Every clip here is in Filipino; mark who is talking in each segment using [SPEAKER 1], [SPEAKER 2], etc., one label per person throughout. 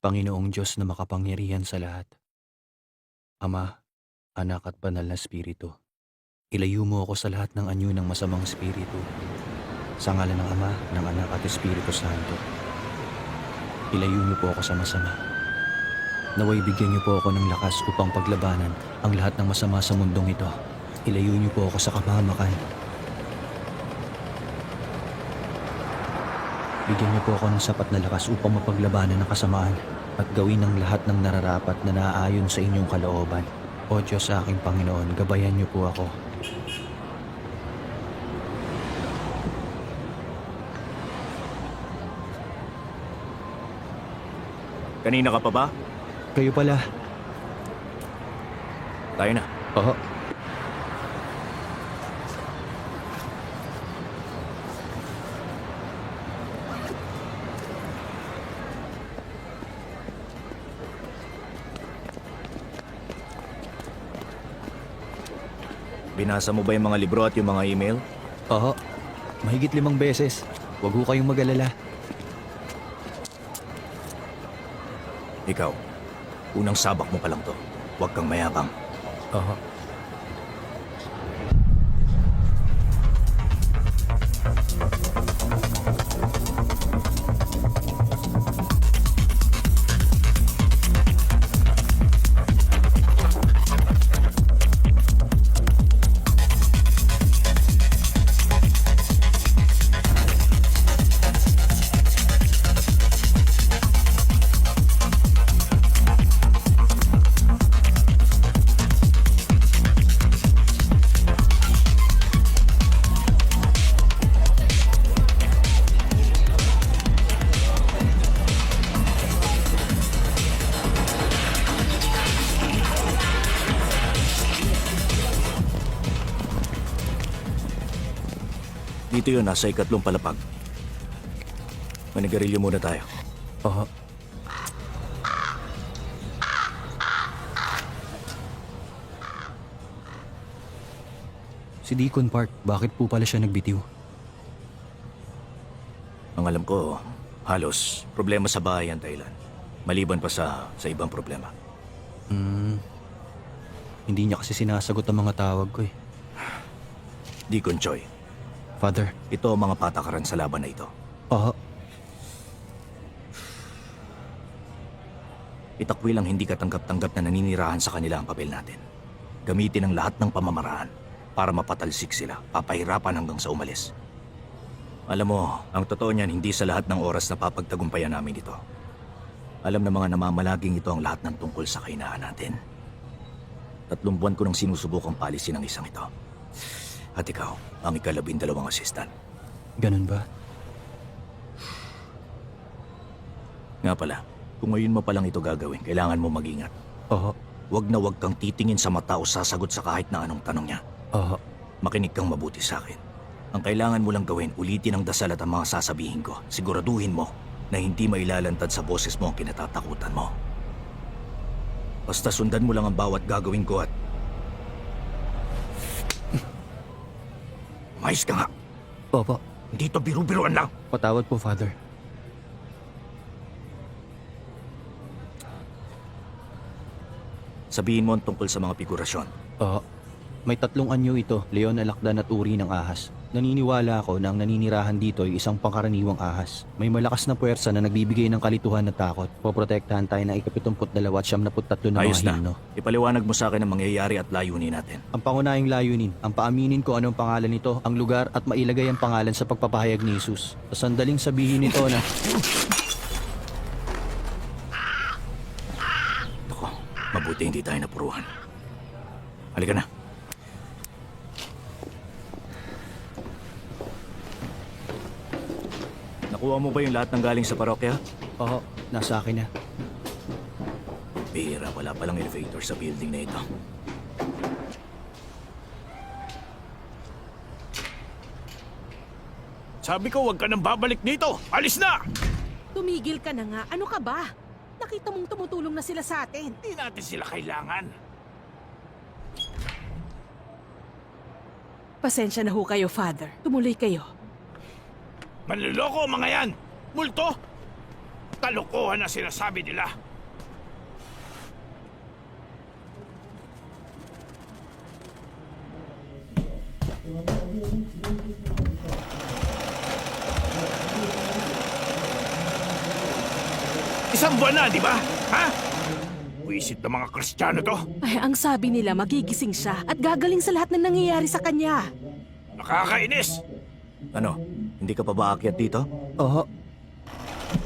[SPEAKER 1] Panginoong Diyos na makapangyarihan sa lahat, Ama, Anak at Banal na Espiritu, ilayo mo ako sa lahat ng anyo ng masamang espiritu. Sa ngalan ng Ama, ng Anak at Espiritu Santo, ilayo niyo po ako sa masama. Naway bigyan niyo po ako ng lakas upang paglabanan ang lahat ng masama sa mundong ito. Ilayo niyo po ako sa kapahamakan. Bigyan niyo po ako ng sapat na lakas upang mapaglabanan ng kasamaan at gawin ang lahat ng nararapat na naaayon sa inyong kalooban. O Diyos sa aking Panginoon, gabayan niyo po ako.
[SPEAKER 2] Kanina ka pa ba?
[SPEAKER 1] Kayo pala.
[SPEAKER 2] Tayo na.
[SPEAKER 1] Oo.
[SPEAKER 2] Binasa mo ba yung mga libro at yung mga email?
[SPEAKER 1] Oo. Mahigit 5 beses. Huwag ho kayong mag-alala.
[SPEAKER 2] Ikaw, unang sabak mo pa lang to. Huwag kang mayabang.
[SPEAKER 1] Oo.
[SPEAKER 2] Dito yun, nasa ikatlong palapag. Manigarilyo muna tayo.
[SPEAKER 1] Oo. Si Deacon Park, bakit po pala siya nagbitiw?
[SPEAKER 2] Ang alam ko, halos problema sa bahay ang Thailand. Maliban pa sa ibang problema.
[SPEAKER 1] Hindi niya kasi sinasagot ang mga tawag ko eh.
[SPEAKER 2] Deacon Choi,
[SPEAKER 1] Father.
[SPEAKER 2] ito ang mga patakaran sa laban na ito.
[SPEAKER 1] Oo.
[SPEAKER 2] Itakwil ang hindi katanggap-tanggap na naninirahan sa kanila ang papel natin. Gamitin ang lahat ng pamamaraan para mapatalsik sila, papahirapan hanggang sa umalis. Alam mo, ang totoo niyan, hindi sa lahat ng oras na papagtagumpayan namin ito. Alam ng mga namamalaging ito ang lahat ng tungkol sa kahinaan natin. 3 buwan ko nang sinusubukang palisin ang isang ito. At ikaw, ang ika-12 assistant.
[SPEAKER 1] Ganun ba?
[SPEAKER 2] Nga pala, kung ngayon mo palang ito gagawin, kailangan mo mag-ingat.
[SPEAKER 1] Oo.
[SPEAKER 2] Huwag na huwag kang titingin sa mata o sasagot sa kahit na anong tanong niya.
[SPEAKER 1] Oo.
[SPEAKER 2] Makinig kang mabuti sa akin. Ang kailangan mo lang gawin, ulitin ang dasal at ang mga sasabihin ko. Siguraduhin mo na hindi mailalantad sa boses mo ang kinatatakutan mo. Basta sundan mo lang ang bawat gagawin ko at... Mais ka nga.
[SPEAKER 1] Opo.
[SPEAKER 2] Hindi to biru-biruan lang.
[SPEAKER 1] Patawad po, Father.
[SPEAKER 2] Sabihin mo ang tungkol sa mga figurasyon.
[SPEAKER 1] Oo. May 3 anyo ito, leon, alakdan at uri ng ahas. Naniniwala ako na ang naninirahan dito ay isang pangkaraniwang ahas. May malakas na puwersa na nagbibigay ng kalituhan at takot. Poprotektahan tayo ng ika-72 at 73 na
[SPEAKER 2] Ayos
[SPEAKER 1] mga
[SPEAKER 2] na.
[SPEAKER 1] himno.
[SPEAKER 2] Ipaliwanag mo sa akin ang mangyayari at layunin natin.
[SPEAKER 1] Ang pangunahing layunin, ang paaminin ko anong pangalan nito, ang lugar at mailagay ang pangalan sa pagpapahayag ni Jesus. Sa sandaling sabihin nito na...
[SPEAKER 2] Ako, mabuti hindi tayo napuruhan. Halika na. Nakuha mo ba yung lahat ng galing sa parokya?
[SPEAKER 1] Oo, nasa akin na.
[SPEAKER 2] Bihira, wala palang elevator sa building na ito.
[SPEAKER 3] Sabi ko, huwag ka nang babalik dito! Alis na!
[SPEAKER 4] Tumigil ka na nga. Ano ka ba? Nakita mong tumutulong na sila sa atin.
[SPEAKER 3] Hindi natin sila kailangan.
[SPEAKER 4] Pasensya na ho kayo, Father. Tumuloy kayo.
[SPEAKER 3] Manloloko ang mga yan! Multo! kalokohan na sinasabi nila. Isang buwan na, di ba? Ha? Buisit na mga Kristiyano to.
[SPEAKER 4] Ay, ang sabi nila magigising siya at gagaling sa lahat ng nangyayari sa kanya.
[SPEAKER 3] Nakakainis.
[SPEAKER 2] Ano? Hindi ka pa ba aakyat dito?
[SPEAKER 1] Oo.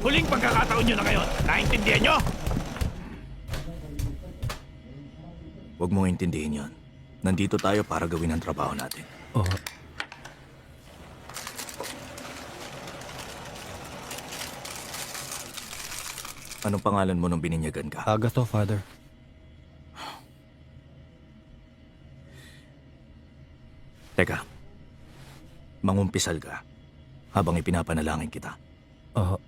[SPEAKER 3] Huling pagkakataon nyo na ngayon. Naintindihan nyo?
[SPEAKER 2] Huwag mong intindihin yon. Nandito tayo para gawin ang trabaho natin.
[SPEAKER 1] Oo.
[SPEAKER 2] Anong pangalan mo nung bininyagan ka?
[SPEAKER 1] Agato, Father.
[SPEAKER 2] Teka. Mangumpisal ka habang ipinapanalangin kita.
[SPEAKER 1] Oo.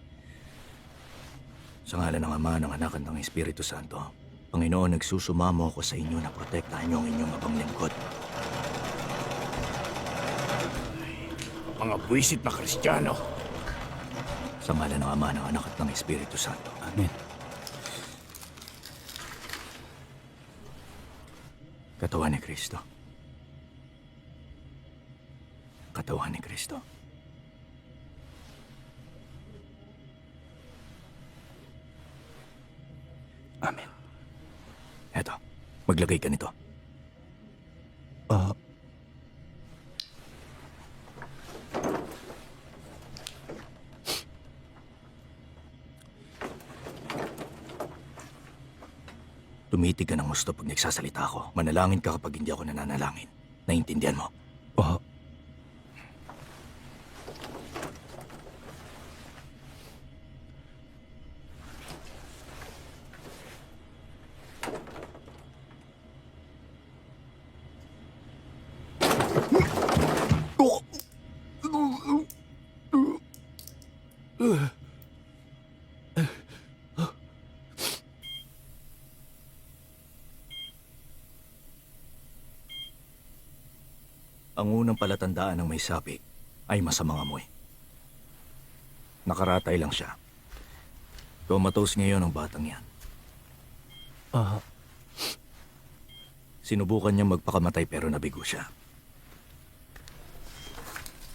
[SPEAKER 2] Sa ngalan ng Ama, ng Anak at ng Espiritu Santo, Panginoon, nagsusumamo ako sa inyo na protektahan niyo ang inyong abang lingkod.
[SPEAKER 3] Mga buisit na Kristiyano.
[SPEAKER 2] Sa ngalan ng Ama, ng Anak at ng Espiritu Santo.
[SPEAKER 1] Amen.
[SPEAKER 2] Katawan ni Kristo. Katawan ni Kristo.
[SPEAKER 1] Amen.
[SPEAKER 2] Eto, maglagay ka nito.
[SPEAKER 1] Oo.
[SPEAKER 2] Tumitig ka ng gusto pag nagsasalita ako. Manalangin ka kapag hindi ako nananalangin. Naiintindihan mo?
[SPEAKER 1] Oo.
[SPEAKER 2] Ang unang palatandaan ng may sapi ay masamang amoy. Nakaratay lang siya. Comatose ngayon ang batang yan.
[SPEAKER 1] Oo.
[SPEAKER 2] Sinubukan niya magpakamatay pero nabigo siya.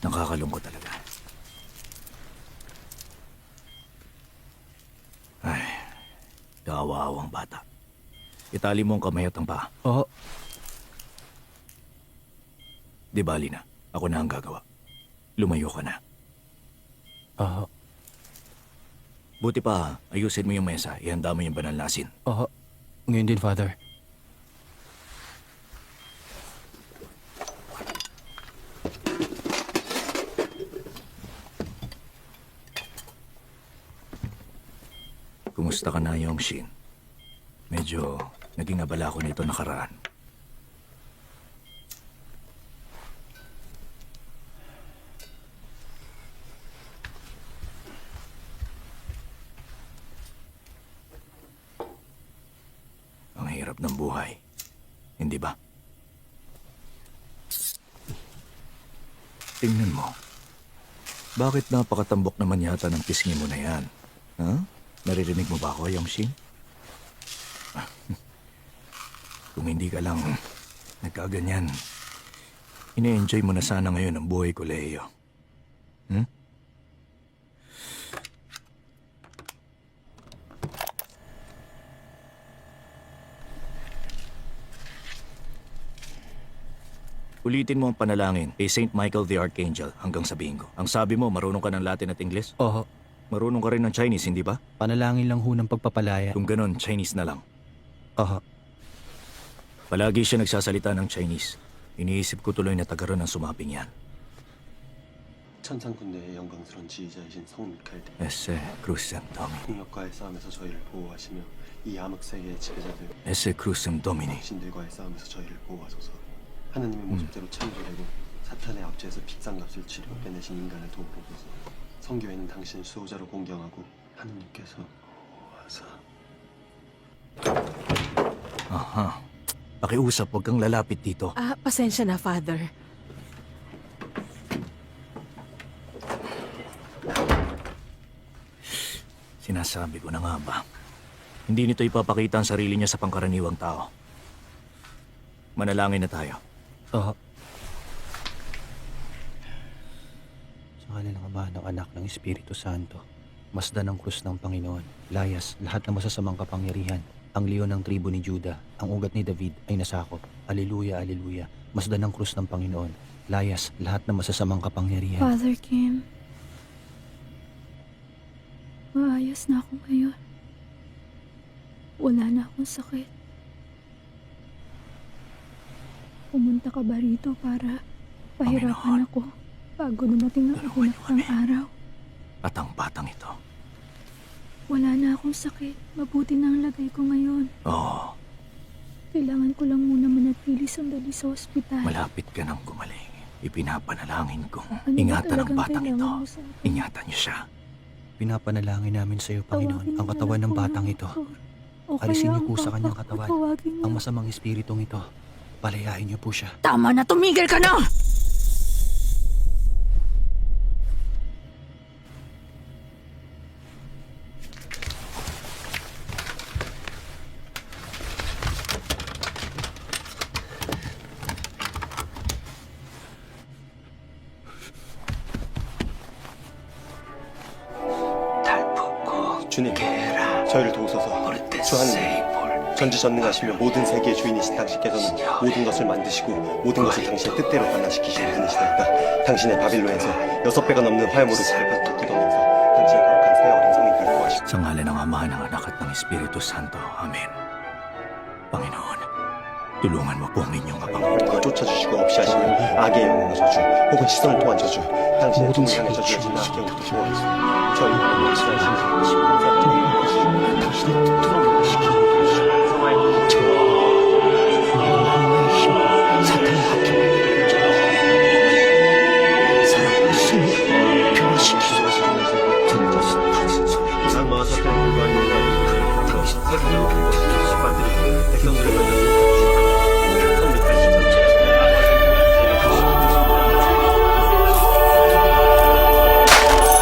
[SPEAKER 2] Nakakalungkot talaga. Ay, kawaawang bata. Itali mo ang kamay at ang paa.
[SPEAKER 1] Oo.
[SPEAKER 2] Di bali na. Ako na ang gagawa. Lumayo ka na.
[SPEAKER 1] Oo.
[SPEAKER 2] Buti pa, ayusin mo yung mesa. Ihanda mo yung banal na asin.
[SPEAKER 1] Oo. Ngayon din, Father.
[SPEAKER 2] Kumusta ka na, Yongshin? Medyo naging abala ko nito nakaraan. Ang hirap ng buhay. Hindi ba? Tingnan mo. Bakit napakatambok naman yata ng pisngi mo na yan? Ha? Naririnig mo ba ako, Yongshin? Kung hindi ka lang nagkaganyan, ine-enjoy mo na sana ngayon ang buhay ko, Leo. Hmm? Ulitin mo ang panalangin kay Saint Michael the Archangel hanggang sabihin ko. Ang sabi mo, marunong ka ng Latin at Ingles?
[SPEAKER 1] Oo.
[SPEAKER 2] Marunong ka rin ng Chinese, hindi ba?
[SPEAKER 1] Panalangin lang ho ng pagpapalaya.
[SPEAKER 2] Kung ganon, Chinese na lang.
[SPEAKER 1] Oo.
[SPEAKER 2] Palagi siya nagsasalita ng Chinese. Iniisip ko tuloy na taga ron ang sumaping yan.
[SPEAKER 5] 천상군대의 영광스러운 지휘자이신 성우 미카엘 대
[SPEAKER 2] Ese Crucem Domini.
[SPEAKER 5] 폭력과의 싸움에서 저희를 보호하시며 이 암흑세계의 지배자들
[SPEAKER 2] Ese Crucem Domini.
[SPEAKER 5] 신들과의 싸움에서 저희를 보호하소서. 하나님의 모습대로 창조되고 사탄의 압제에서 빚상값을 치르고 빼내신 인간을 도우소서. 성교회는 당신을 수호자로 공경하고 하느님께서 보호하사.
[SPEAKER 2] Aha. Pakiusap, huwag kang lalapit dito.
[SPEAKER 4] Ah, pasensya na, Father.
[SPEAKER 2] Sinasabi ko na nga ba? Hindi nito ipapakita ang sarili niya sa pangkaraniwang tao. Manalangin na tayo.
[SPEAKER 1] Sa ngalan ng Ama, ng Anak, ng Espiritu Santo, masdan ang krus ng Panginoon, layas lahat ng masasamang kapangyarihan, ang leon ng tribo ni Juda, ang ugat ni David ay nasakop. Aleluya, aleluya. Masdan ang krus ng Panginoon, layas lahat ng masasamang kapangyarihan.
[SPEAKER 6] Father Kim, maayos na ako ngayon. Wala na akong sakit. Pumunta ka ba rito para pahirapan ako bago dumating ang itinakdang araw?
[SPEAKER 2] At ang batang ito.
[SPEAKER 6] Wala na akong sakit. Mabuti na ang lagay ko ngayon.
[SPEAKER 2] Oo,
[SPEAKER 6] Kailangan ko lang muna manatili sandali sa ospital.
[SPEAKER 2] malapit ka nang gumaling. Ipinapanalangin kong
[SPEAKER 6] Ano ba
[SPEAKER 2] ingatan ang
[SPEAKER 6] talagang
[SPEAKER 2] batang ito.
[SPEAKER 6] kailangan mo sa akin?
[SPEAKER 2] Ingatan niyo siya.
[SPEAKER 1] Pinapanalangin namin sa iyo, Panginoon,
[SPEAKER 6] Tawagin
[SPEAKER 1] ang
[SPEAKER 6] mo
[SPEAKER 1] katawan
[SPEAKER 6] na
[SPEAKER 1] ng
[SPEAKER 6] ako,
[SPEAKER 1] batang ito.
[SPEAKER 6] doktor. O
[SPEAKER 1] Alisin
[SPEAKER 6] kaya
[SPEAKER 1] niyo
[SPEAKER 6] ang
[SPEAKER 1] po sa
[SPEAKER 6] papa
[SPEAKER 1] kanyang
[SPEAKER 6] ko,
[SPEAKER 1] katawan
[SPEAKER 6] tawagin
[SPEAKER 1] ang
[SPEAKER 6] niyo.
[SPEAKER 1] masamang espiritong ito. Palayain niyo po siya.
[SPEAKER 6] Tama na, tumigil ka na!
[SPEAKER 5] 주님, 저희를 도우소서. 주 하느님, 전지전능하시며 모든 세계의 주인이신 당신께서는 모든 것을 만드시고 모든 것을 당신의 뜻대로 변화시키시는 분이시다니까. 당신의 바빌론에서 6배가 넘는 화염으로 잘 돋으면서 당신의 거룩한 새 어린 성이 결코하시고
[SPEAKER 2] Sa ngalan ng Ama, ng Anak at ng Espiritu Santo. Amen. Panginoon, tulungan mo po ang inyong abang.
[SPEAKER 5] 더 쫓아주시고 없이 하시는 악의 영웅의 저주 혹은 시선을 통한 저주, 당신의 종을 향해 저주하신 악행으로부터 보호하시고 저희 영웅을 확실하신 당신의 뜻대로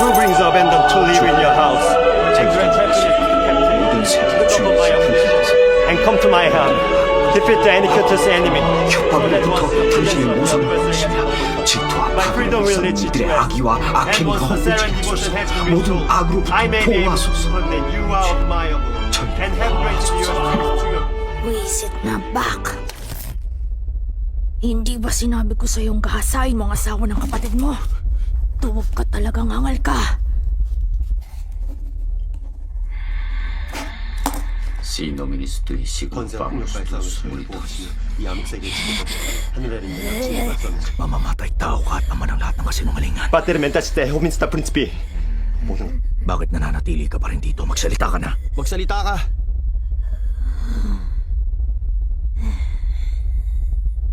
[SPEAKER 5] Who brings abandon to live in your house? And grant happiness to the captive, to the top of my afflictions, and come to my help. Defeat the iniquitous enemy.
[SPEAKER 7] 협박으로부터 당신의 모습을 보시며 질투와
[SPEAKER 5] My freedom will lead you to
[SPEAKER 7] 이들의
[SPEAKER 5] rest.
[SPEAKER 7] 악의와
[SPEAKER 5] And
[SPEAKER 7] 악행을
[SPEAKER 5] once the serenity
[SPEAKER 7] 헛되게
[SPEAKER 5] has
[SPEAKER 7] 하소서.
[SPEAKER 5] been
[SPEAKER 7] 모든
[SPEAKER 5] restored,
[SPEAKER 7] 악으로부터
[SPEAKER 5] I may be able to
[SPEAKER 7] 보호하소서.
[SPEAKER 5] prove that you are of my own, and have granted you a spirit to your
[SPEAKER 6] Wisit na back. Hindi ba sinabi ko sa'yong gahasain mo ang asawa ng kapatid mo? Tuwag ka talagang hangal ka.
[SPEAKER 7] 시노미니스트의 시군
[SPEAKER 5] 권세와 폭력 발상을 저희를 보호하시며 이 암흑세계의 지배자들 하늘에 있는 약진의 발상을
[SPEAKER 2] Mamamatay tao ka at ama ng lahat ng kasinungalingan.
[SPEAKER 5] Pater mentasite hominsta principi. 모든
[SPEAKER 2] Bakit nananatili ka pa rin dito? Magsalita ka na.
[SPEAKER 1] Magsalita ka!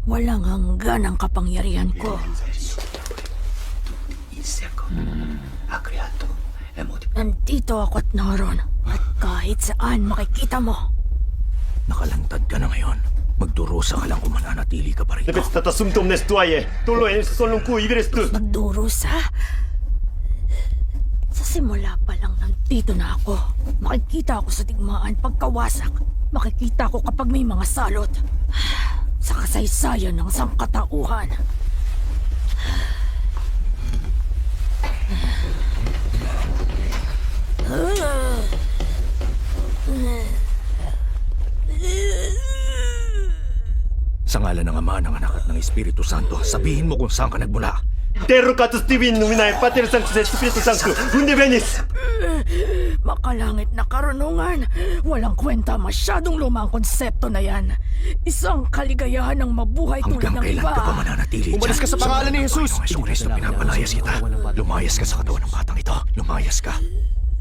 [SPEAKER 6] Walang hanggan ang kapangyarihan ko. Nandito ako at naroon. At kahit saan makikita mo.
[SPEAKER 2] Nakalantad ka na ngayon. Magdurusa ka lang kung mananatili ka pa rito.
[SPEAKER 5] Nepetstata sumtum nestuaye. Tulo en solung ku iberestu.
[SPEAKER 6] Magdurusa? Sa simula pa lang nandito na ako. Makikita ako sa digmaan pagkawasak. Makikita ko kapag may mga salot. Sa kasaysayan ng sangkatauhan.
[SPEAKER 2] Sa ngalan ng Ama, ng Anak at ng Espiritu Santo, sabihin mo kung saan ka nagmula.
[SPEAKER 5] Terro katus divin numinae Pater Sanctus Espiritu Sanctus. Unde venis.
[SPEAKER 6] Makalangit na karunungan. Walang kwenta, masyadong luma ang konsepto na yan. Isang kaligayahan ng mabuhay tulad
[SPEAKER 2] Hanggang
[SPEAKER 6] ng
[SPEAKER 2] kailan
[SPEAKER 6] iba.
[SPEAKER 2] ka pa mananatili
[SPEAKER 1] Umalis ka sa pangalan ni Jesus!
[SPEAKER 2] Kristo, pinapalayas kita. Lumayas ka sa katawan ng batang ito. Lumayas ka.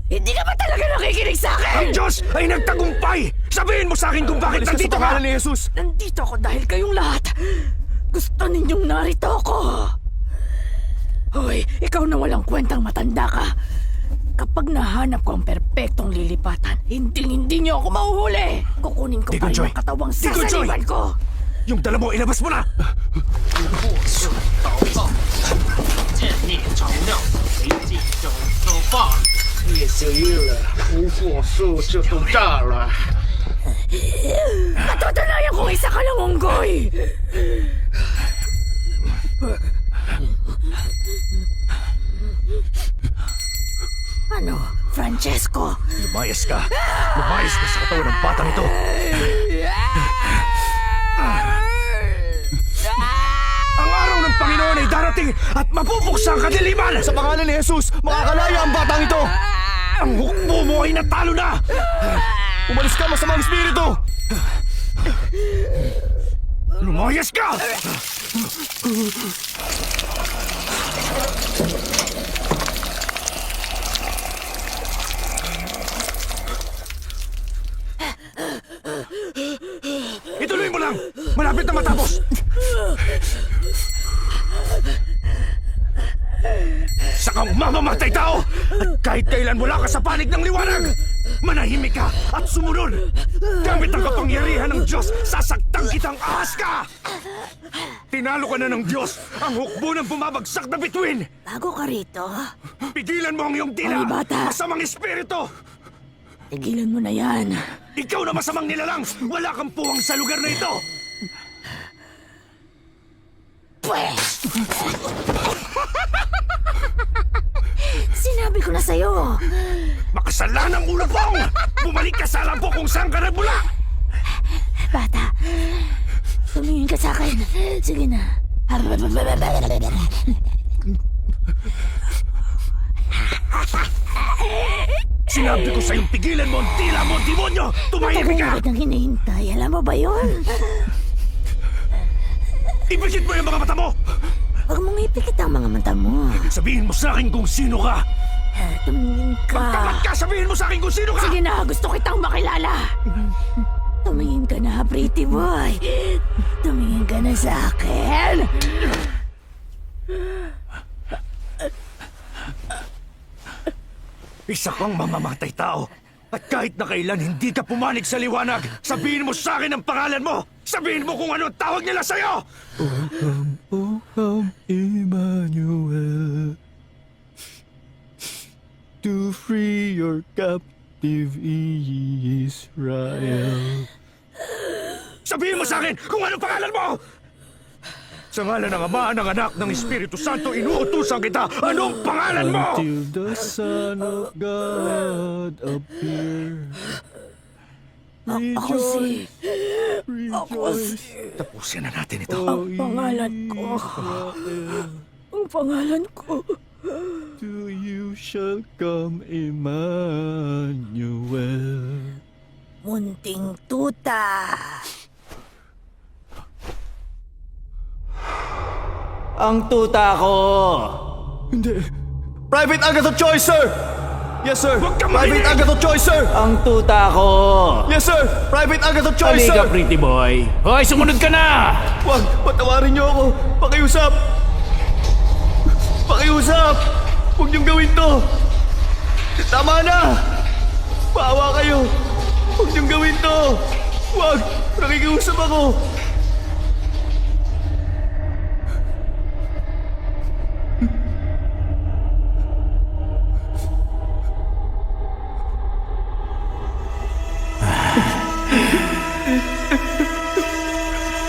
[SPEAKER 6] Hindi ka ba talaga nakikinig sa akin?
[SPEAKER 2] Ang Diyos ay nagtagumpay! Sabihin mo sa akin kung bakit nandito ka!
[SPEAKER 1] ni Jesus!
[SPEAKER 6] Nandito ako dahil kayong lahat. Gusto ninyong narito ako. Hoy, ikaw na walang kwentang matanda ka. Kapag nahanap ko ang perpektong lilipatan, hindi niyo ako mahuhuli. Kukunin ko
[SPEAKER 2] Di
[SPEAKER 6] pa
[SPEAKER 2] ko, Joy.
[SPEAKER 6] yung katawang
[SPEAKER 2] Di ko, Joy.
[SPEAKER 6] sasaliban ko.
[SPEAKER 2] Yung dala mo, ilabas mo na!
[SPEAKER 8] 建立照料，随即手手棒。
[SPEAKER 3] 叶小月了，无火速就都炸了。
[SPEAKER 6] Matutulayan kong isa ka lang unggoy! Ano, Francesco?
[SPEAKER 2] Lumayas ka! Lumayas ka sa katawan ng batang ito! Ang araw ng Panginoon ay darating at mapupuksa ang kadiliman!
[SPEAKER 1] Sa pangalan ni Jesus, makakalaya ang batang ito!
[SPEAKER 2] Ang hukbo mo ay natalo na!
[SPEAKER 1] Umalis ka, masamang espiritu!
[SPEAKER 2] Lumayas ka! Ituloy mo lang! Malapit na matapos! Sakang mamamatay tao! At kahit kailan wala ka sa panig ng liwanag! Manahimik ka at sumunod! Gamit ang kapangyarihan ng Diyos, sasaktan kitang ahas ka! Tinalo ka na ng Diyos! Ang hukbo ng bumabagsak na bituin!
[SPEAKER 6] Bago ka rito,
[SPEAKER 2] Pigilan mo ang iyong dila!
[SPEAKER 6] Ay, bata!
[SPEAKER 2] Masamang espiritu!
[SPEAKER 6] tigilan mo na yan.
[SPEAKER 2] Ikaw na masamang nilalang! Wala kang puwang sa lugar na ito!
[SPEAKER 6] Pwes! Sinabi ko na sa'yo.
[SPEAKER 2] Makasalanang ulo pong! Bumalik ka sa alam ko kung saan ka nagmula!
[SPEAKER 6] Bata, tumingin ka sa akin. Sige na.
[SPEAKER 2] Sinabi ko sa'yong pigilan mo ang tila mo, demonyo! Tumahimik ka!
[SPEAKER 6] Bakit nang hinihintay? Alam mo ba yun?
[SPEAKER 2] Ipikit mo yung mga mata mo!
[SPEAKER 6] Huwag mong ipikit ang mga mata mo.
[SPEAKER 2] Sabihin mo sa akin kung sino ka!
[SPEAKER 6] Tumingin ka.
[SPEAKER 2] Tapat ka! Sabihin mo sa akin kung sino ka!
[SPEAKER 6] Sige na, gusto kitang makilala. Tumingin ka na, pretty boy. Tumingin ka na sa akin.
[SPEAKER 2] Isa kang mamamatay tao! At kahit na kailan hindi ka pumanig sa liwanag, sabihin mo sa akin ang pangalan mo! Sabihin mo kung ano ang tawag nila sa'yo!
[SPEAKER 1] O come, Emmanuel, to free your captive Israel.
[SPEAKER 2] Sabihin mo sa akin kung ano pangalan mo! Sa ngalan ng Ama, ng Anak, ng Espiritu Santo, inuutusan kita! Anong pangalan mo?
[SPEAKER 1] Until the Son of God appear.
[SPEAKER 6] Ako si...
[SPEAKER 1] Rejoice,
[SPEAKER 2] Tapusin na natin ito.
[SPEAKER 1] O
[SPEAKER 6] Ang pangalan ko.
[SPEAKER 1] Israel.
[SPEAKER 6] Ang pangalan ko.
[SPEAKER 1] To you shall come Emmanuel.
[SPEAKER 6] Munting tuta.
[SPEAKER 1] Ang tuta ko! Hindi. Private Agatha Choi, sir! Yes, sir!
[SPEAKER 2] Huwag kang
[SPEAKER 1] Private
[SPEAKER 2] makinig!
[SPEAKER 1] Agatha Choi, sir!
[SPEAKER 8] Ang tuta ko!
[SPEAKER 1] Yes, sir! Private Agatha Choi,
[SPEAKER 8] Halika,
[SPEAKER 1] sir!
[SPEAKER 8] pretty boy! Hoy, sumunod ka na!
[SPEAKER 1] Wag! Patawarin niyo ako! Pakiusap! Pakiusap! Huwag niyong gawin to! Tama na! Paawa kayo! Huwag niyong gawin to! Wag! Nakikiusap ako!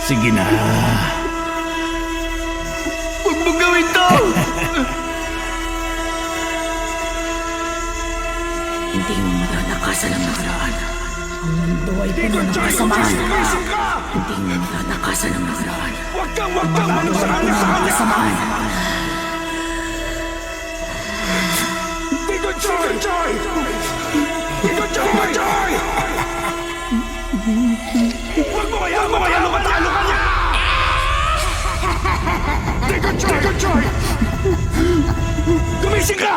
[SPEAKER 8] Sige na.
[SPEAKER 1] Huwag mong gawin to!
[SPEAKER 6] Hindi mo matatakasan ang nakaraan. Ang mundo ay puno ng
[SPEAKER 2] Joy,
[SPEAKER 6] kasamaan.
[SPEAKER 2] gumising ka!
[SPEAKER 6] Hindi mo matatakasan ang nakaraan.
[SPEAKER 2] Huwag kang manusarali sa kanya!
[SPEAKER 6] Kasamaan.
[SPEAKER 2] Tito Joy! Tito Joy! Huwag mo kaya matalo ka niya! Tito Joy! Gumising ka!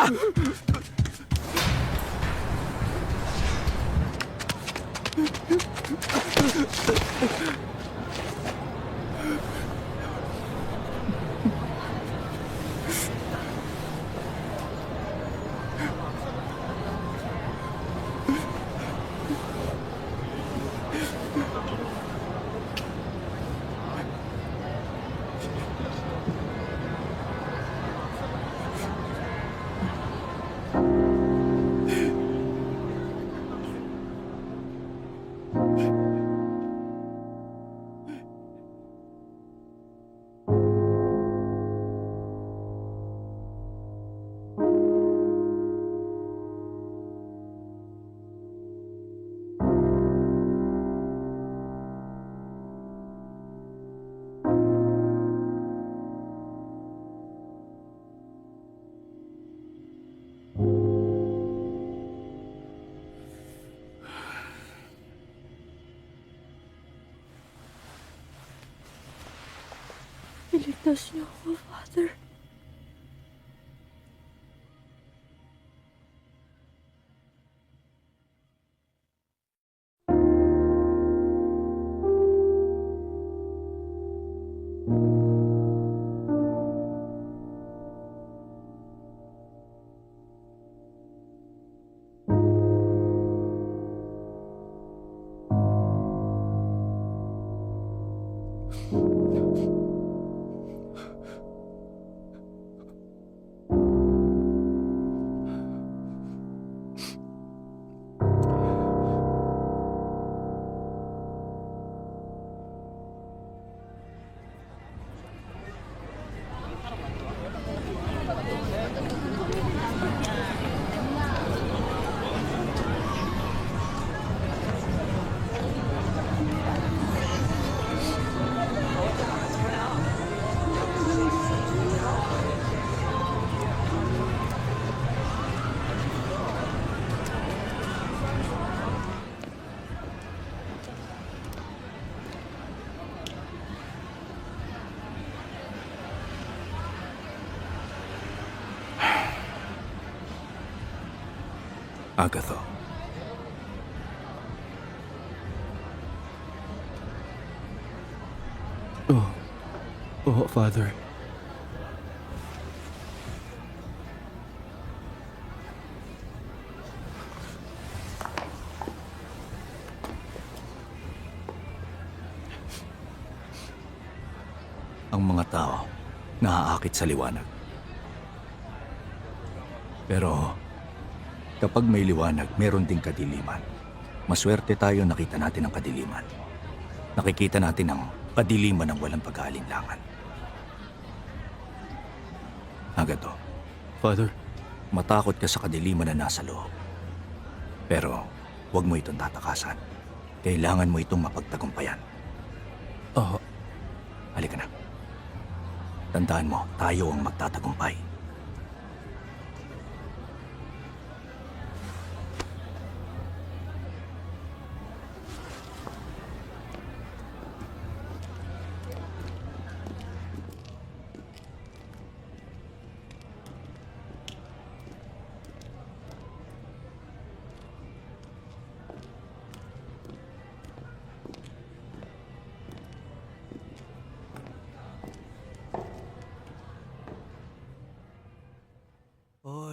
[SPEAKER 6] Iligtas niyo ako, Father.
[SPEAKER 2] Agatho.
[SPEAKER 1] Oh, Father.
[SPEAKER 2] Ang mga tao naaakit sa liwanag. Pero kapag may liwanag, meron ding kadiliman. Maswerte tayo nakita natin ang kadiliman. Nakikita natin ang kadiliman ng walang pag-aalinlangan. Agatho,
[SPEAKER 1] Father,
[SPEAKER 2] matakot ka sa kadiliman na nasa loob. Pero huwag mo itong tatakasan. Kailangan mo itong mapagtagumpayan.
[SPEAKER 1] oh,
[SPEAKER 2] Halika na. Tandaan mo, tayo ang magtatagumpay.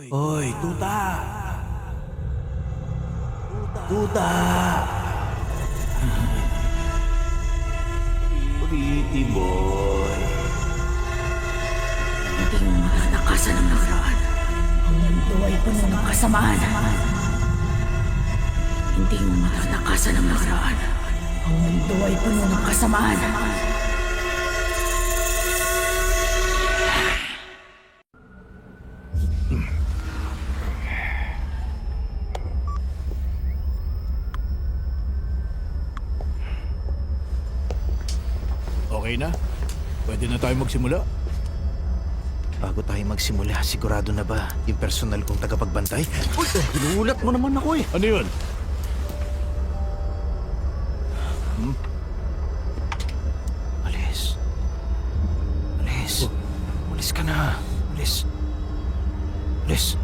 [SPEAKER 8] Hoy, tuta! Tuta! Pretty boy.
[SPEAKER 6] Hindi mo matatakasan ang nakaraan. Ang mundo ay puno ng kasamaan. Hindi mo matatakasan ang nakaraan. Ang mundo ay puno ng kasamaan.
[SPEAKER 8] Okay na? Pwede na tayo magsimula?
[SPEAKER 3] Bago tayo magsimula, sigurado na ba yung personal kong tagapagbantay? Uy, ginuulat mo naman ako eh.
[SPEAKER 8] Ano yun?
[SPEAKER 3] Alis. Alis. Alis ka na. Alis. Alis.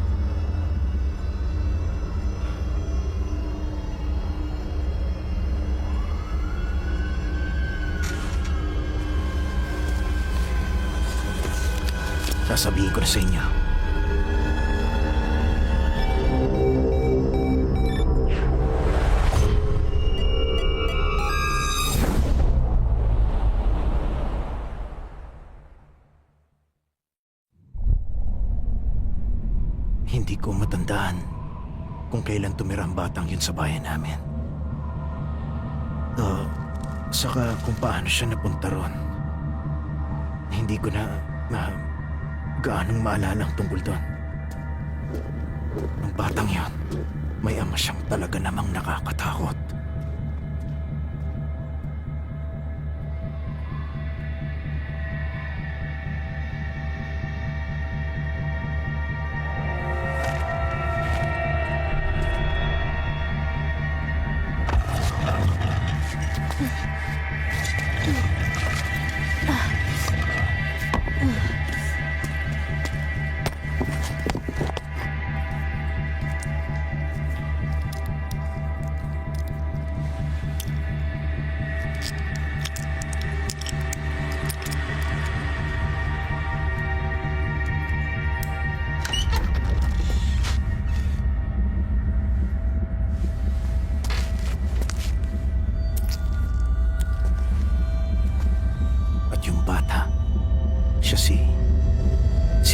[SPEAKER 3] Sasabihin ko na sa inyo. Hindi ko matandaan kung kailan tumira ang batang yun sa bayan namin. Saka kung paano siya napunta ron. Hindi ko na gaanong maalala ang tungkol doon. Ang batang yon, may ama siyang talaga namang nakakatakot.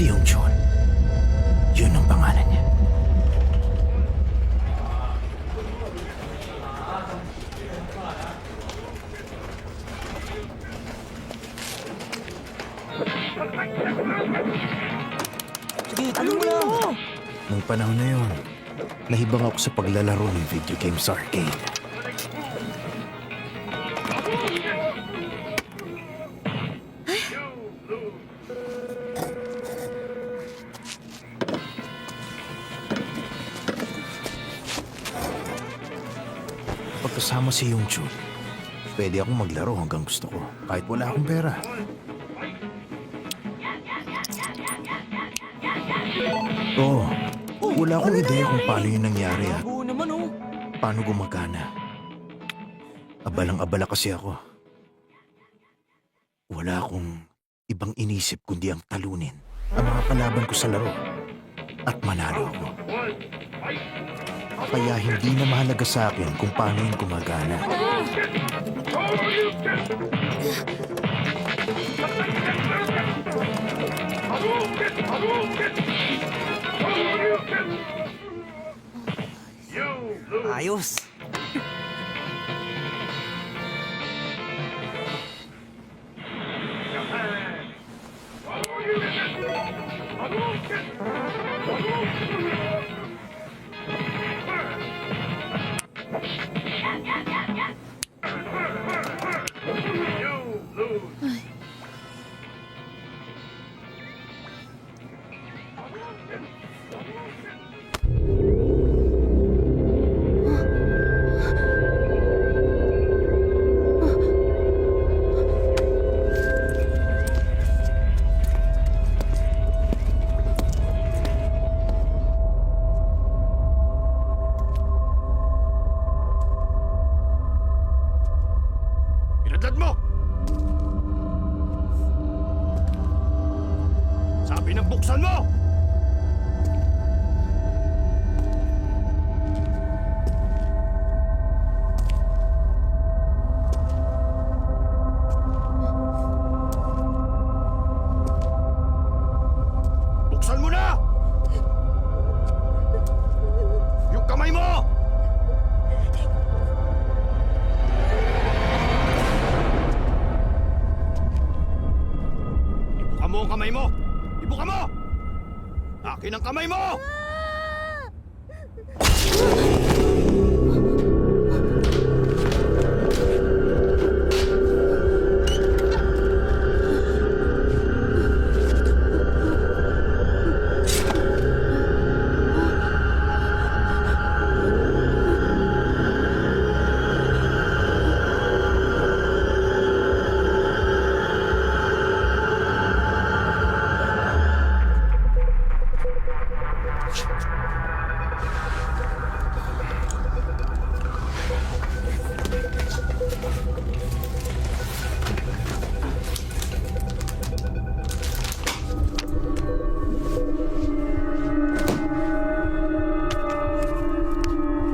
[SPEAKER 3] Si Yongchun. Yun ang pangalan niya. Nung panahon na yun, nahibang ako sa paglalaro ng video game sa arcade. Pagkasama si Yongchun, pwede akong maglaro hanggang gusto ko, kahit wala akong pera. Oo, wala akong ideya kung paano yun nangyari at paano gumagana. Abalang-abala kasi ako. Wala akong ibang inisip kundi ang talunin ang mga kalaban ko sa laro at manalo ako. Kaya hindi na mahalaga sa akin kung paano yun gumagana.
[SPEAKER 1] Ayos!
[SPEAKER 8] Pinadlad mo! Sabi ng buksan mo! Buksan mo na! Yung kamay mo! Ibuka mo ang kamay mo! Ibuka mo! Akin ang kamay mo!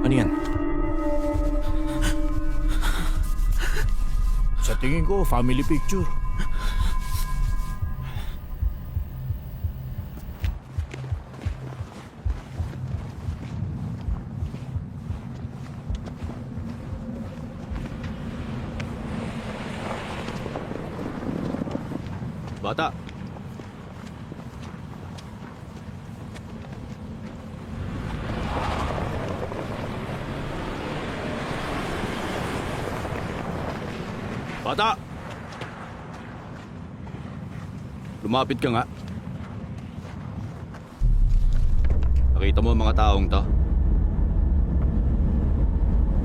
[SPEAKER 2] Ano yan?
[SPEAKER 8] Sa tingin ko, family picture.
[SPEAKER 2] Bata! Bata! Lumapit ka nga. Nakita mo ang mga taong to?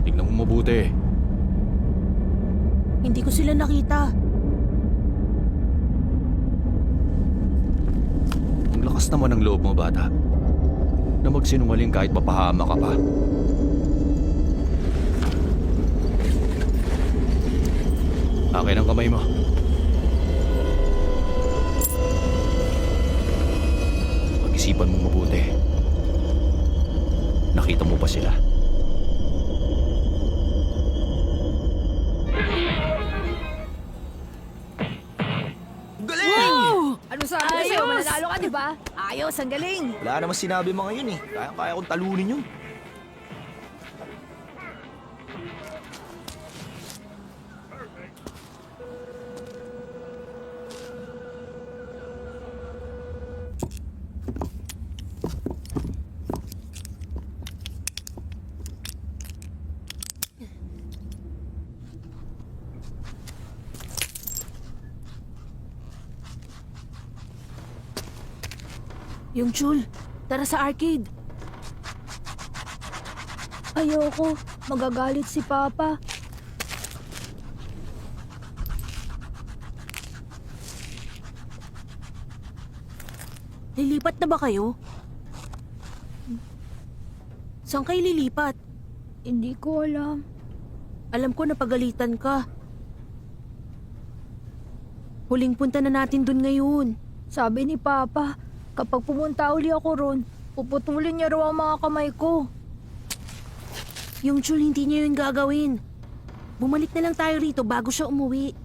[SPEAKER 2] Tignan mo mabuti.
[SPEAKER 4] Hindi ko sila nakita.
[SPEAKER 2] Ang lakas naman ng loob mo, bata. Na magsinungaling kahit mapahama ka pa. Akin ang kamay mo. Pag-isipan mo mabuti. Nakita mo ba sila?
[SPEAKER 6] Wow! Ano sabi ko sa'yo? Mananalo ka, di ba? ah. Ayos, ang galing.
[SPEAKER 2] Wala naman sinabi mga yun eh. Kaya kong talunin yun.
[SPEAKER 4] Yung Chul, tara sa arcade.
[SPEAKER 6] Ayoko. Magagalit si Papa.
[SPEAKER 4] Lilipat na ba kayo? Saan kayo lilipat?
[SPEAKER 6] Hindi ko alam.
[SPEAKER 4] Alam ko napagalitan ka. Huling punta na natin dun ngayon.
[SPEAKER 6] Sabi ni Papa, kapag pumunta uli ako ron, puputulin niya raw ang mga kamay ko.
[SPEAKER 4] Yung Chul, hindi niya yun gagawin. Bumalik na lang tayo rito bago siya umuwi.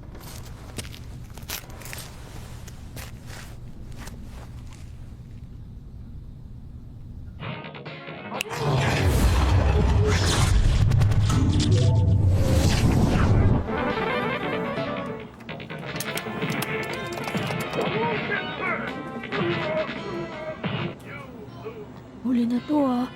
[SPEAKER 6] Huli na to ah.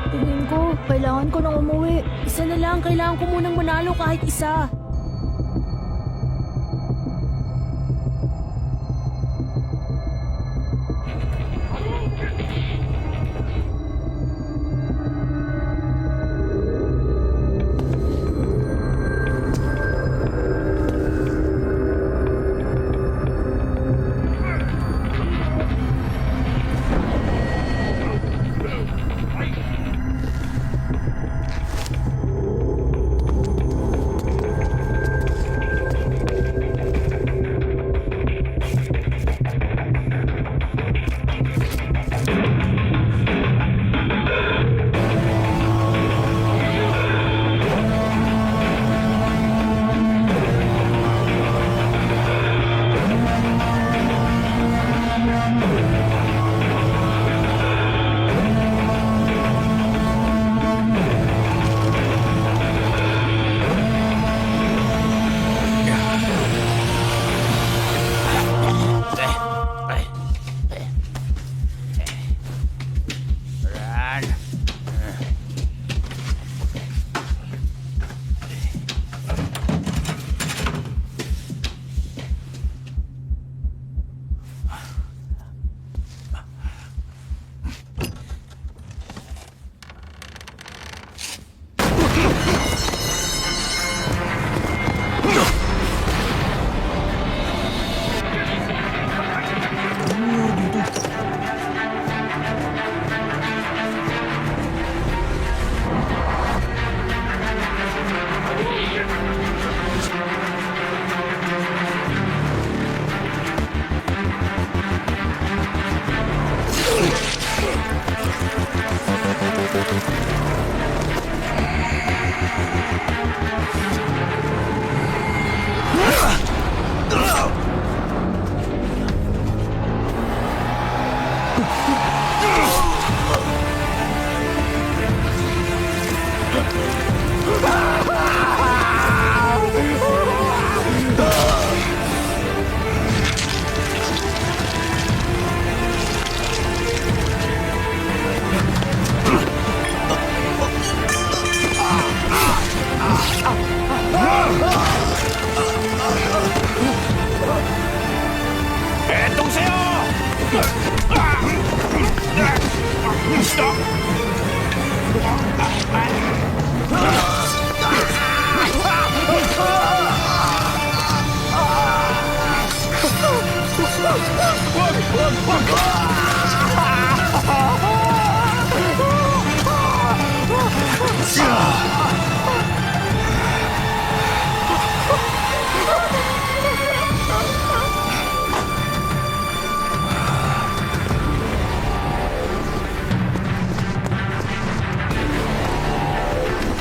[SPEAKER 6] Tingin ko, kailangan ko nang umuwi.
[SPEAKER 4] Isa na lang, kailangan ko munang manalo kahit isa.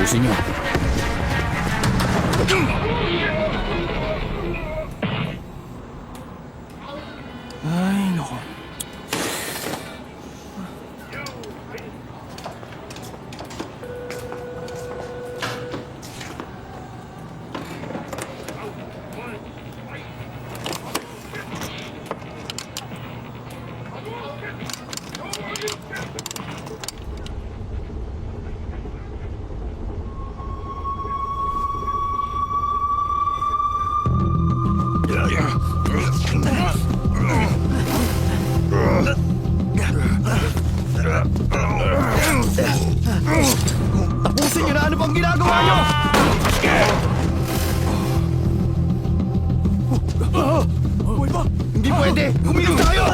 [SPEAKER 2] Tapusin niyo. Ay, nako.
[SPEAKER 8] Tapusin niyo na! Ano bang ginagawa niyo? Hindi pwede! Kumilos tayo!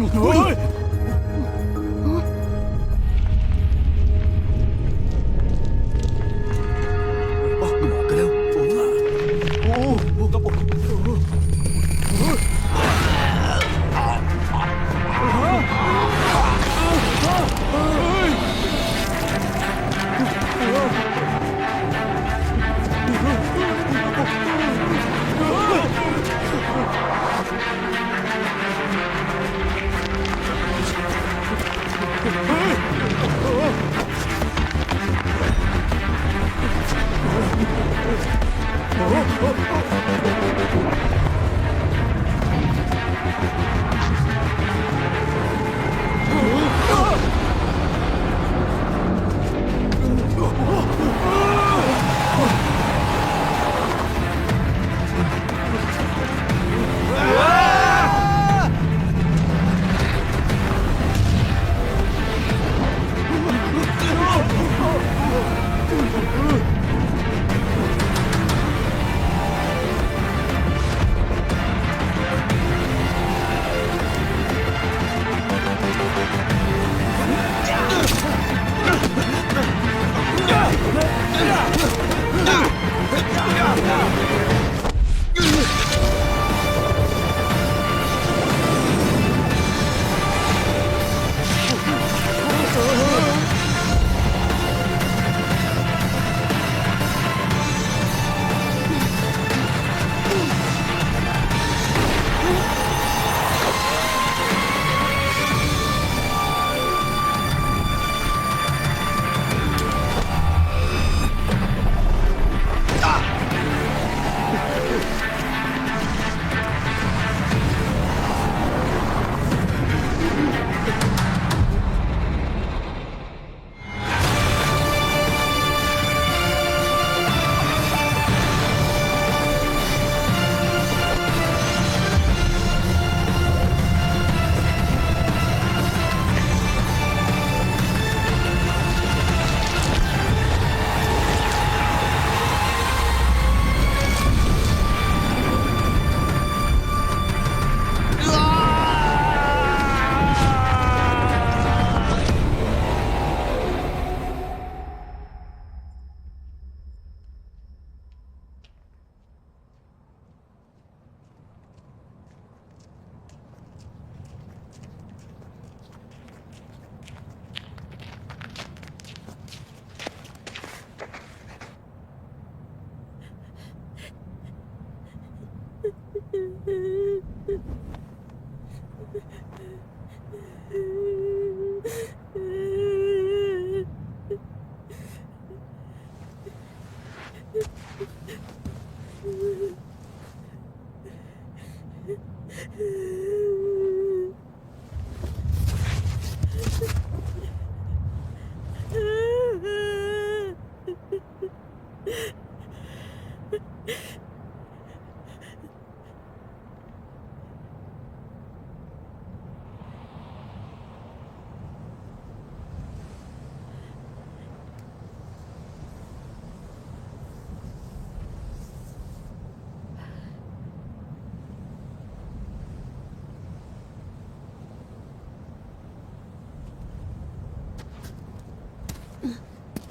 [SPEAKER 2] Oh, gumagalaw. Oo nga. Oo, huwag po.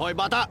[SPEAKER 8] Hoy, bata!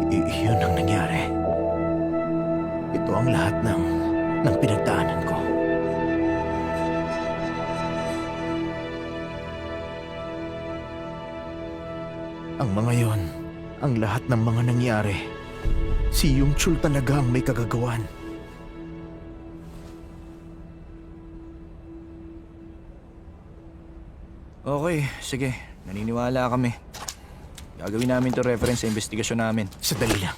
[SPEAKER 3] Iyon ang nangyari. Ito ang lahat ng pinagdaanan ko. Ang mga yon, ang lahat ng mga nangyari. Si Yung Chul talaga ang may kagagawan.
[SPEAKER 2] Okay, sige. Naniniwala kami. Gagawin namin to reference sa investigasyon namin.
[SPEAKER 3] Sandali lang.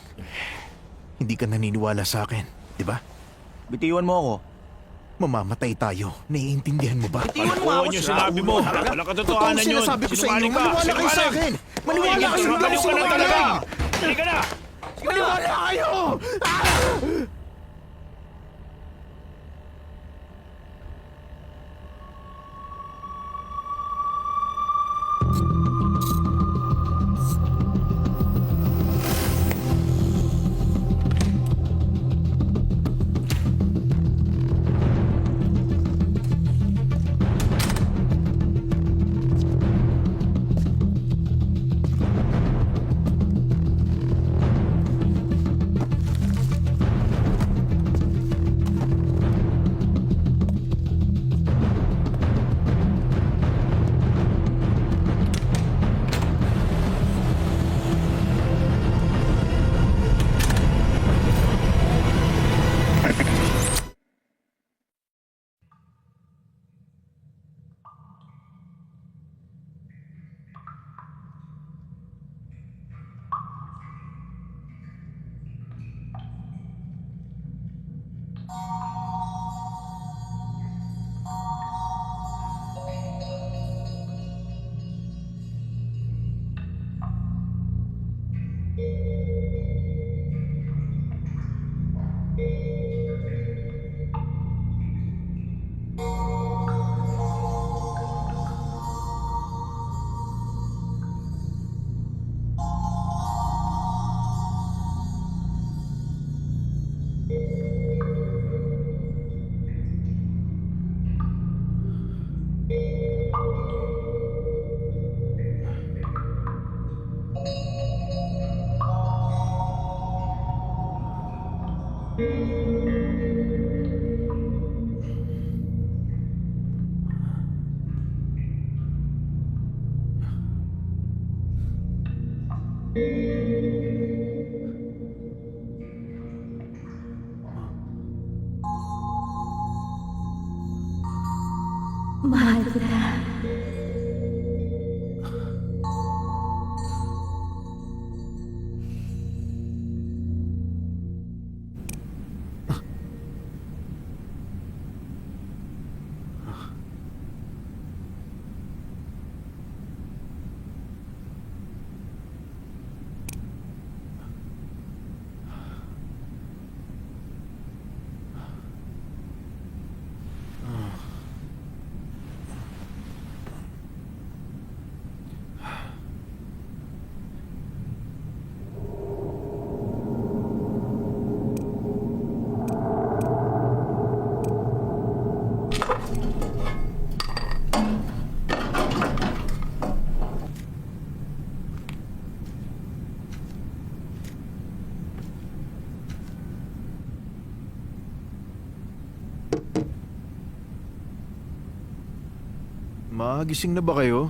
[SPEAKER 3] Hindi ka naniniwala sa akin, di ba?
[SPEAKER 2] Bitiwan mo ako.
[SPEAKER 3] Mamamatay tayo. Naiintindihan mo ba?
[SPEAKER 8] Oo, yung sinabi mo. Wala katotohanan yun.
[SPEAKER 3] Sinasabi ko sa inyo,
[SPEAKER 8] Sinungaling ka.
[SPEAKER 3] maniwala kayo sa
[SPEAKER 8] Sinungaling.
[SPEAKER 3] akin! Maniwala kayo! Hindi ako
[SPEAKER 8] Sinungaling ka na
[SPEAKER 3] sinungaling!
[SPEAKER 8] talaga. Halika na.
[SPEAKER 3] Maniwala kayo!
[SPEAKER 4] Mahal kita.
[SPEAKER 3] Magising na ba kayo?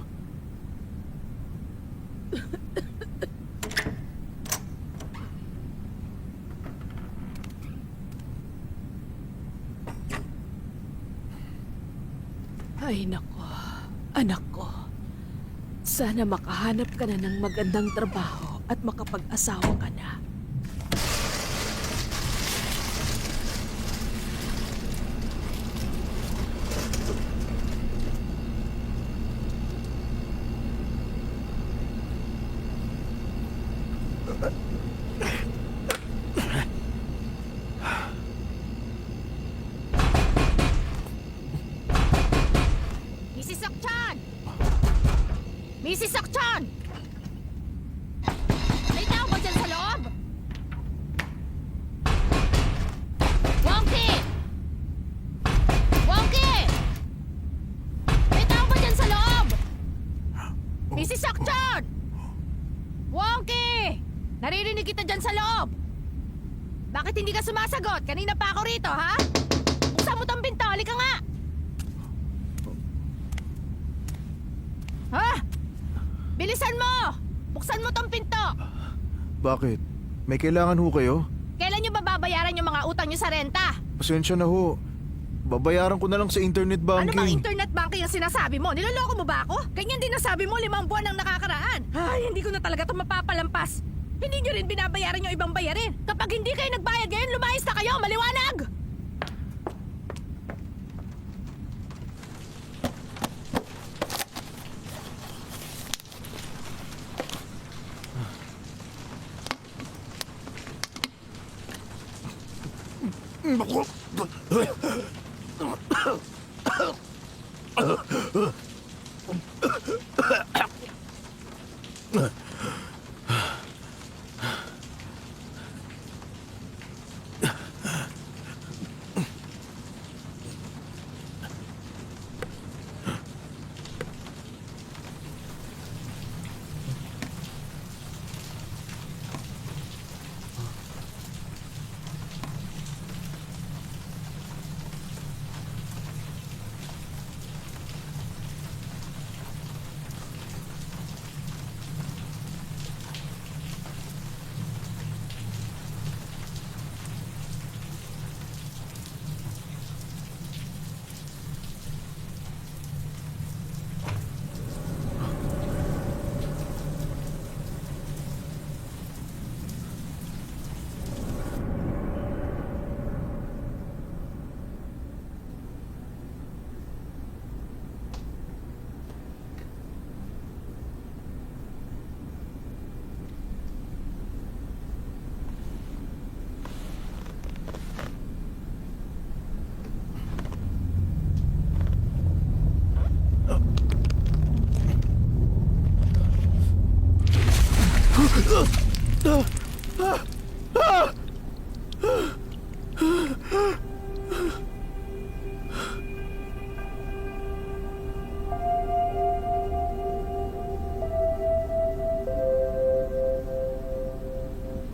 [SPEAKER 6] Ay nako, anak ko. Sana makahanap ka na ng magandang trabaho at makapag-asawa ka na.
[SPEAKER 9] Mrs. Sokchan! Mrs. Sokchan! May tao ba dyan sa loob? Naririnig kita dyan sa loob! Bakit hindi ka sumasagot? Kanina pa ako rito, ha? Buksan mo tong pinto, halika nga! Ha? Bilisan mo! Buksan mo tong pinto!
[SPEAKER 3] Bakit? May kailangan ho kayo?
[SPEAKER 9] Kailan nyo babayaran yung mga utang nyo sa renta?
[SPEAKER 3] Pasensya na ho. Babayaran ko na lang sa internet
[SPEAKER 9] Ano bang
[SPEAKER 3] banking.
[SPEAKER 9] internet banking ang sinasabi mo? Niloloko mo ba ako? Ganyan din nasabi mo 5 buwan ang nakakaraan. Ay, hindi ko na talaga ito mapapalampas. Hindi nyo rin binabayaran yung ibang bayarin. Kapag hindi kayo nagbayad ngayon, lumayas na kayo! Maliwanag!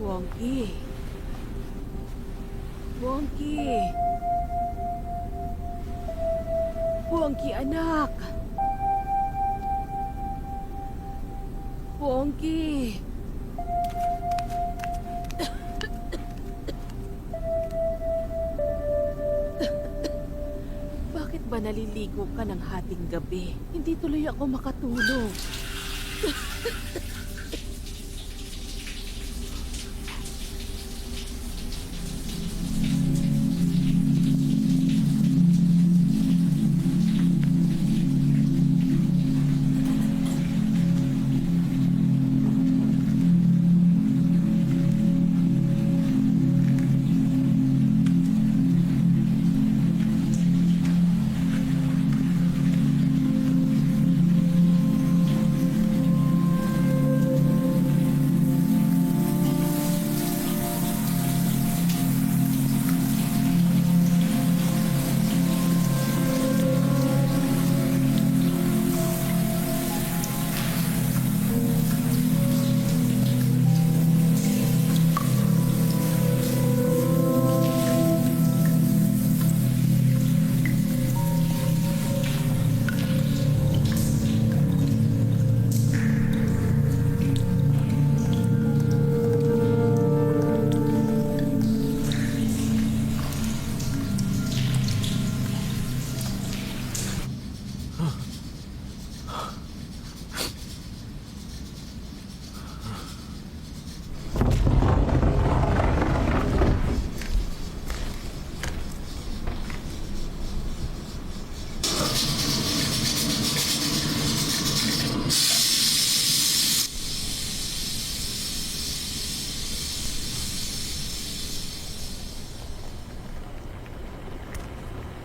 [SPEAKER 6] Wongki. Wongki. Wongki, anak. Wongki. Bakit ba naliligo ka ng hating gabi? Hindi tuloy ako makatulog.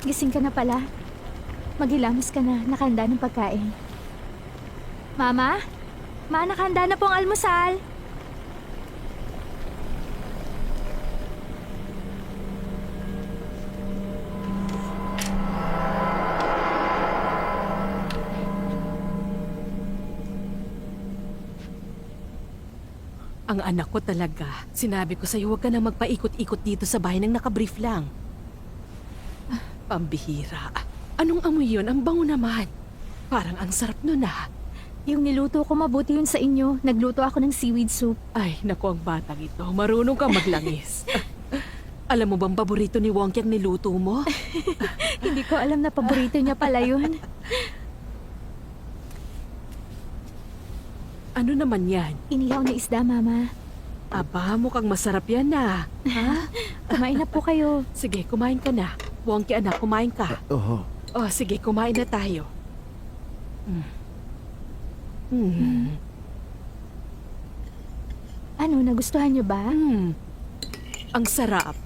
[SPEAKER 10] Gising ka na pala. Maghilamos ka na. Nakahanda ng pagkain. Mama? Ma, nakahanda na pong almusal.
[SPEAKER 6] Ang anak ko talaga. Sinabi ko sa'yo, huwag ka na magpaikot-ikot dito sa bahay nang nakabrief lang. Pambihira. Anong amoy yun? Ang bango naman. Parang ang sarap nun ah.
[SPEAKER 10] Yung niluto ko, mabuti yun sa inyo. Nagluto ako ng seaweed soup.
[SPEAKER 6] Ay, naku ang batang ito. Marunong kang maglangis. Alam mo bang paborito ni Wonky ang niluto mo?
[SPEAKER 10] Hindi ko alam na paborito niya pala yun.
[SPEAKER 6] Ano naman yan?
[SPEAKER 10] Inihaw na isda, Mama.
[SPEAKER 6] Aba, mukhang masarap yan na.
[SPEAKER 10] Ha? Kumain na po kayo.
[SPEAKER 6] Sige, kumain ka na. Wonky anak, kumain ka.
[SPEAKER 3] Oo.
[SPEAKER 6] Oh, sige, kumain na tayo.
[SPEAKER 10] Ano, nagustuhan niyo ba?
[SPEAKER 6] Ang sarap.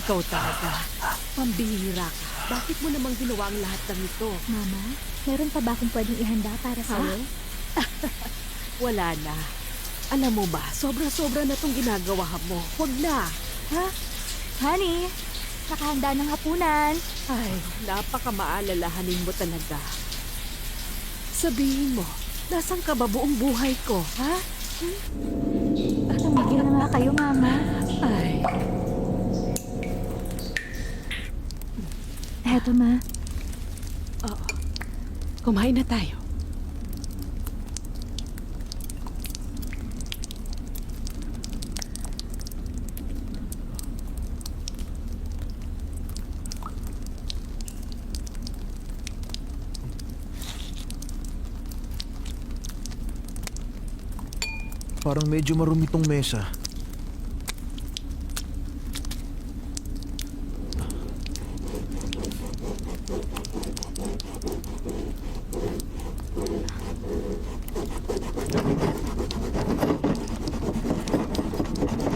[SPEAKER 6] Ikaw talaga. Pambihira ka. Bakit mo namang ginawa ang lahat ng ito?
[SPEAKER 10] Mama, meron pa ba akong pwedeng ihanda para sa'yo?
[SPEAKER 6] Wala na. Alam mo ba, sobra-sobra na tong ginagawa mo. Huwag na.
[SPEAKER 10] Ha? Honey, nakahanda ng hapunan.
[SPEAKER 6] Ay, napakamaalalahanin mo talaga. Sabihin mo, nasan ka ba buong buhay ko, ha?
[SPEAKER 10] Tumigil na nga kayo, Mama.
[SPEAKER 6] Ay,
[SPEAKER 10] Eto, Ma.
[SPEAKER 6] oo. Kumain na tayo.
[SPEAKER 3] Parang medyo marumi tong mesa.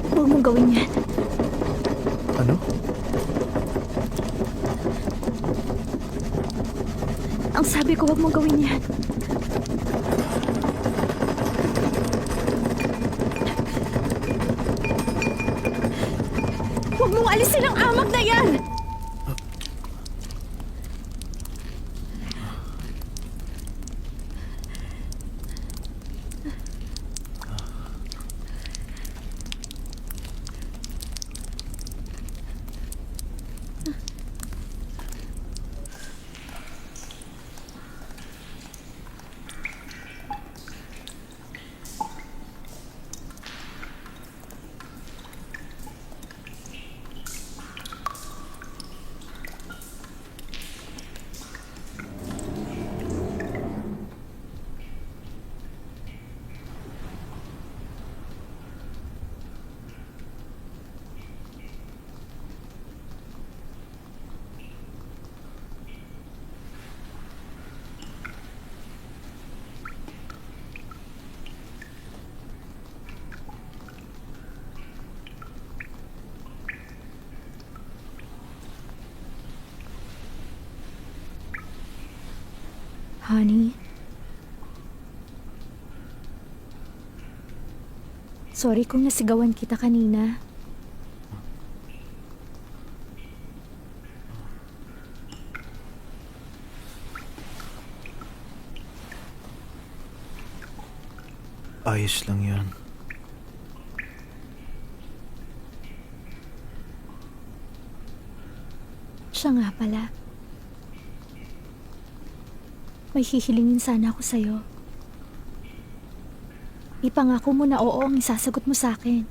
[SPEAKER 10] Huwag mong gawin yan.
[SPEAKER 3] Ano?
[SPEAKER 10] Ang sabi ko, huwag mong gawin yan.
[SPEAKER 9] Huwag mong alisin ang amag na yan!
[SPEAKER 10] Honey, Sorry kung nasigawan kita kanina.
[SPEAKER 3] Ayos lang yan.
[SPEAKER 10] Siya nga pala. May hihilingin sana ako sa'yo. Ipangako mo na oo ang isasagot mo sa akin.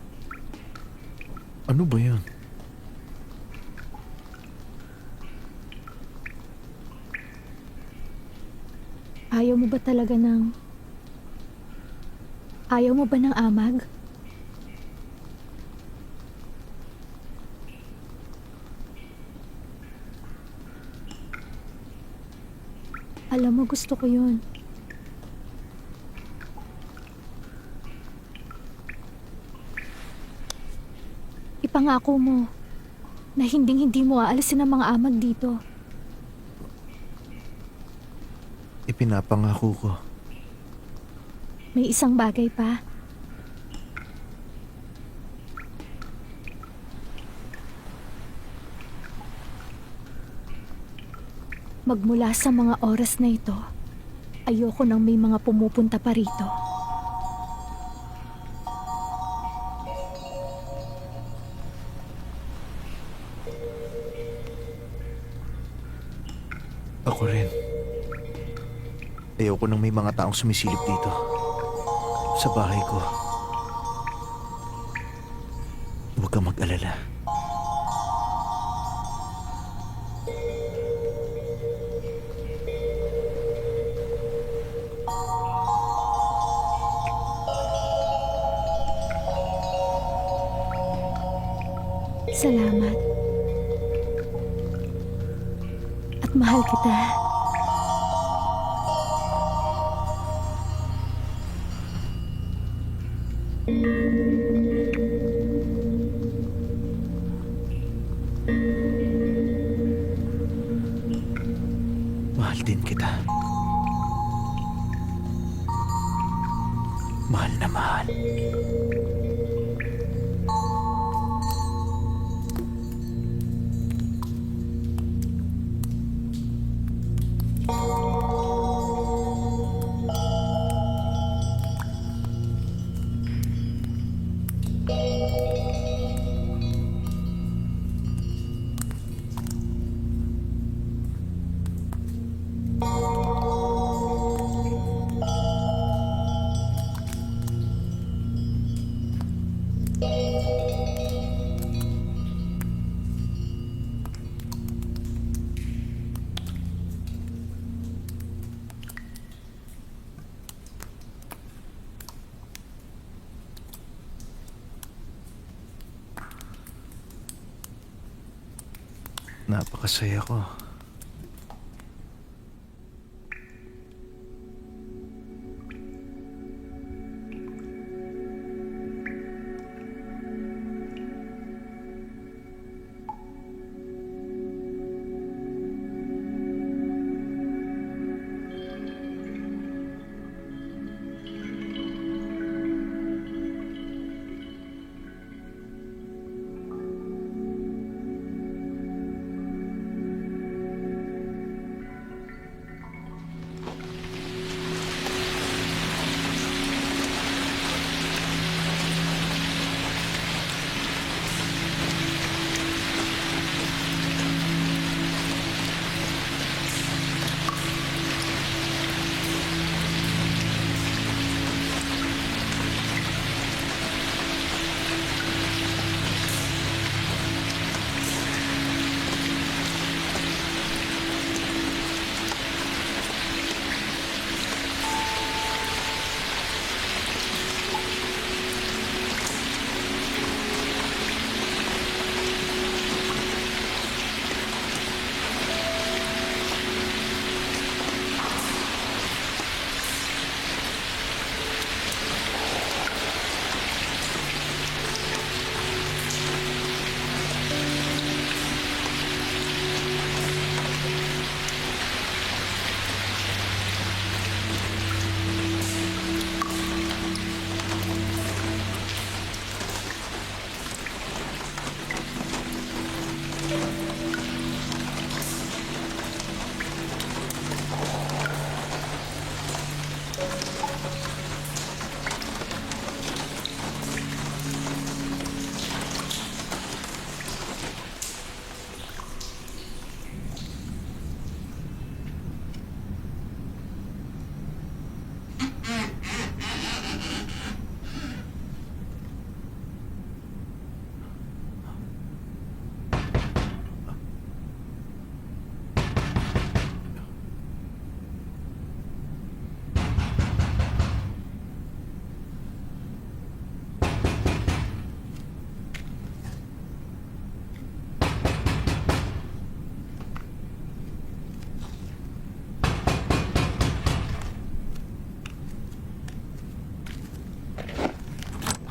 [SPEAKER 3] Ano ba yan?
[SPEAKER 10] Ayaw mo ba talaga ng... Ayaw mo ba ng amag? Alam mo, gusto ko yun. Ipangako mo na hinding-hindi mo aalisin ang mga amag dito.
[SPEAKER 3] Ipinapangako ko.
[SPEAKER 10] May isang bagay pa. Magmula sa mga oras na ito, ayoko nang may mga pumupunta pa rito.
[SPEAKER 3] Ako rin. Ayoko nang may mga taong sumisilip dito. Sa bahay ko. Huwag kang mag-alala.
[SPEAKER 10] Salamat. At mahal kita.
[SPEAKER 3] Mahal din kita. Mahal na mahal. Napakasaya ko.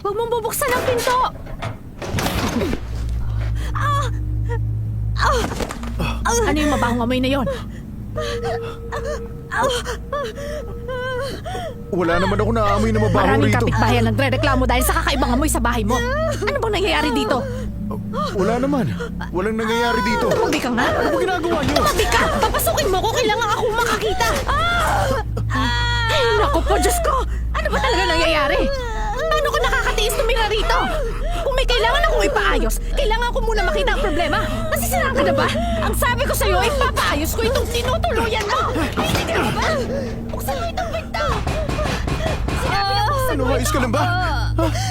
[SPEAKER 9] Huwag mong bubuksan ang pinto! Ano yung mabahong amoy na yon?
[SPEAKER 3] Wala naman ako naamoy na mabaho
[SPEAKER 9] Maraming
[SPEAKER 3] rito.
[SPEAKER 9] kapitbahay ang nagre-reklamo dahil sa kakaibang amoy sa bahay mo. Ano bang nangyayari dito?
[SPEAKER 3] Wala naman. Walang nangyayari dito.
[SPEAKER 9] Tumabi ka nga!
[SPEAKER 3] Ano ba ginagawa niyo?
[SPEAKER 9] Tumabi ka! Papasukin mo ko! Kailangan akong makakita! Ay, naku po, Diyos ko! Ano ba talaga nangyayari? Paano ko nakakatiis tumira rito? Kung may kailangan akong ipaayos, kailangan ko muna makita ang problema. Nasisiraan ka na ba? Ang sabi ko sa'yo, ipapaayos ko itong tinutuluyan mo! Ay, hindi ka ba? Buksan mo itong pinto! Sinabi na buksan
[SPEAKER 3] Ano,
[SPEAKER 9] mo
[SPEAKER 3] ayos ka lang ba?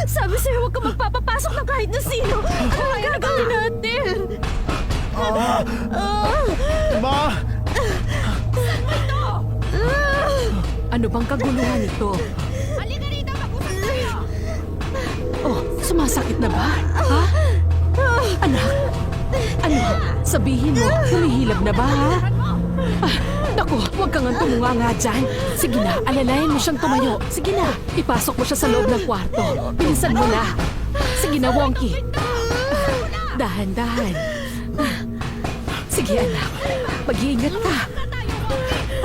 [SPEAKER 9] Sabi sa'yo, huwag ka magpapapasok ng kahit na sino. Ano ang gagawin natin?
[SPEAKER 3] Ma!
[SPEAKER 6] Ano bang kaguluhan ito?
[SPEAKER 9] Halika rito, mag-usap tayo!
[SPEAKER 6] Oh, sumasakit na ba? Ha? Anak, ano? Sabihin mo, humihilab na ba, ha? Naku, huwag kang tumunganga dyan. Sige na, alalayan mo siyang tumayo. Sige na, ipasok mo siya sa loob ng kwarto. Bilisan mo na. Sige na, Wonky. Dahan-dahan. Sige, anak. Mag-iingat ka.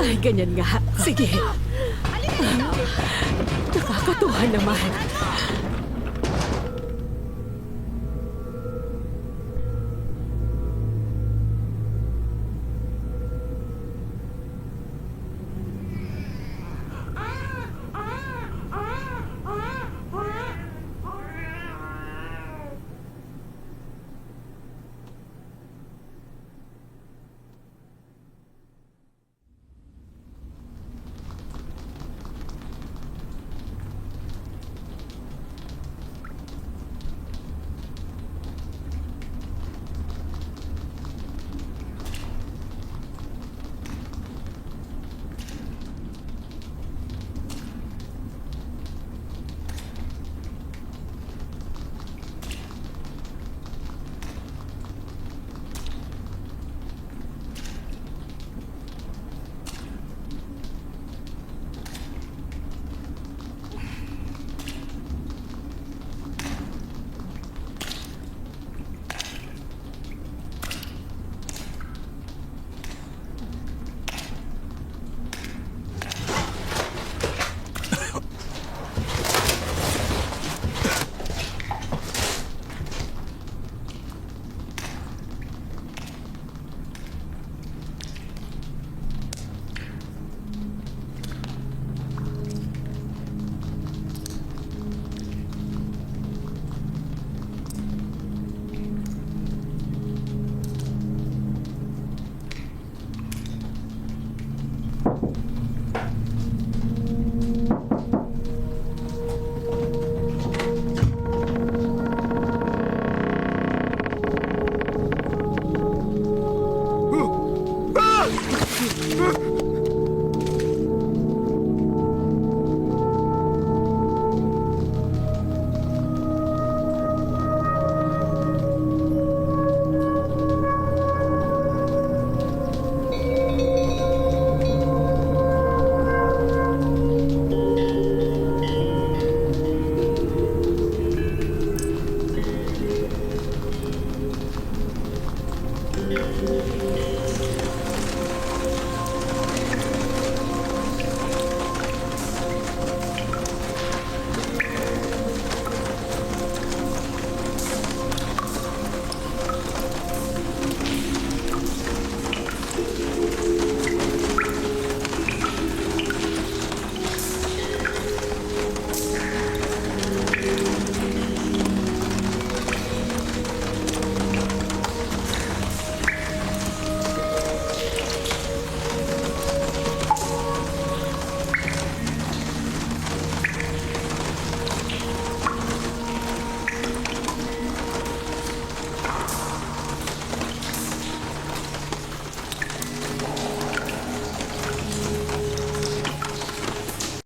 [SPEAKER 6] Ay, ganyan nga. Sige. Nakakatuwa naman.